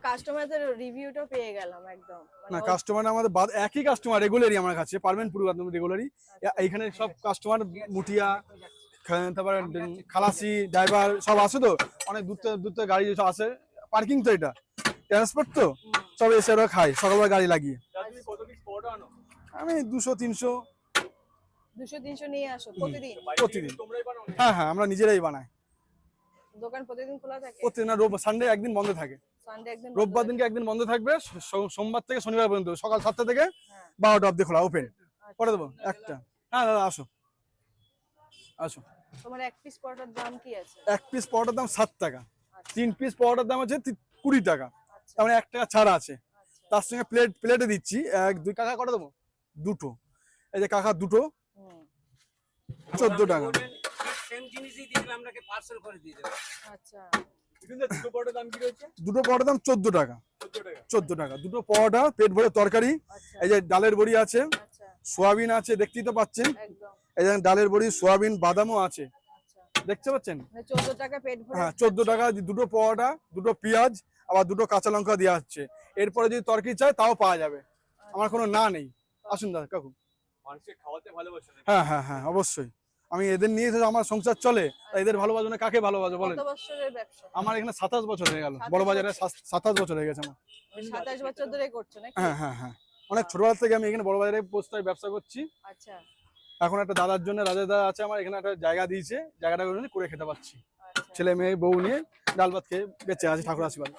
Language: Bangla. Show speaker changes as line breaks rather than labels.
কাস্টমারদের রিভিউটা পেয়ে গেলাম একদম।
না কাস্টমার আমাদের একই কাস্টমার রেগুলারই আমার কাছে পারবেন পুরো একদম রেগুলারই। এইখানে সব কাস্টমার মুটিয়া তারপরে খালাসি ড্রাইভার সব আসে তো, অনেক দূর থেকে গাড়ি সব আসে, পার্কিং তো এটা ট্রান্সপোর্ট তো সব এসে ওরা খায় সকালবেলা গাড়ি লাগিয়ে। আমি 200-300
নিয়ে আসো প্রতিদিন?
প্রতিদিন। হ্যাঁ হ্যাঁ আমরা নিজেরাই বানাই।
দোকান প্রতিদিন খোলা থাকে?
প্রতিদিন না, সানডে একদিন বন্ধ থাকে।
সানডে একদিন,
রোববার দিনকে একদিন বন্ধ থাকবে, সোমবার থেকে শনিবার পর্যন্ত সকাল 7টা থেকে 12টা অবধি খোলা ওপেন করে দেবো একটা। হ্যাঁ দাদা আসো আসো।
তোমার এক পিস পরোটার দাম কি আছে?
এক পিস পরোটার দাম 7 টাকা, 3 পিস পরোটার দাম আছে 20 টাকা, তার মানে 1 টাকা ছাড় আছে। তার সঙ্গে প্লেটে দিচ্ছি 1 2 কাকা করে দেবো দুটো, এই যে কাকা দুটো 14 টাকা।
সেম জিনিসই দিয়ে দিলাম, আপনাকে পার্সেল করে দিয়ে দেব।
আচ্ছা
দুটো পরোটার দাম কি রয়েছে? দুটো পরোটার দাম 14 টাকা। 14 টাকা দুটো পরোটা, পেট ভরে তরকারি। এই যে ডালের বড়ি আছে, সোয়াবিন আছে, দেখতেই তো পাচ্ছেন।
একদম
এই যে ডালের বড়ি, সোয়াবিন, বাদামও আছে, দেখতে পাচ্ছেন।
14 টাকা পেট ভরে।
হ্যাঁ 14 টাকা দুটো পরোটা, দুটো পেঁয়াজ, আবার দুটো কাঁচা লঙ্কা দেওয়া হচ্ছে। এরপরে যদি তরকারি চাই তাও পাওয়া যাবে, আমার কোনো না নেই। আসুন দাদা কাকু।
মানুষকে খাওয়াতে ভালোবাসে।
হ্যাঁ হ্যাঁ হ্যাঁ অবশ্যই, আমি এদের নিয়ে তো আমার সংসার চলে, এদের ভালোবাসো না কাকে ভালোবাসো বলেন?
কত বছরের ব্যবসা?
আমার এখানে 27 বছর হয়ে গেল, বড় বাজারে 27 বছর হয়ে গেছে আমার।
27 বছর ধরে করছো নাকি?
হ্যাঁ হ্যাঁ হ্যাঁ অনেক ছোটবেলা থেকে আমি এখানে বড় বাজারে পোস্টায় ব্যবসা করছি।
আচ্ছা
এখন একটা দাদার জন্য, রাজা দাদা আছে আমার এখানে, একটা জায়গা দিয়েছে, জায়গাটা করে খেতে পাচ্ছি। ছেলে মেয়ে বউ নিয়ে ডাল ভাত খেয়ে বেঁচে আছে ঠাকুর আশীর্বাদ।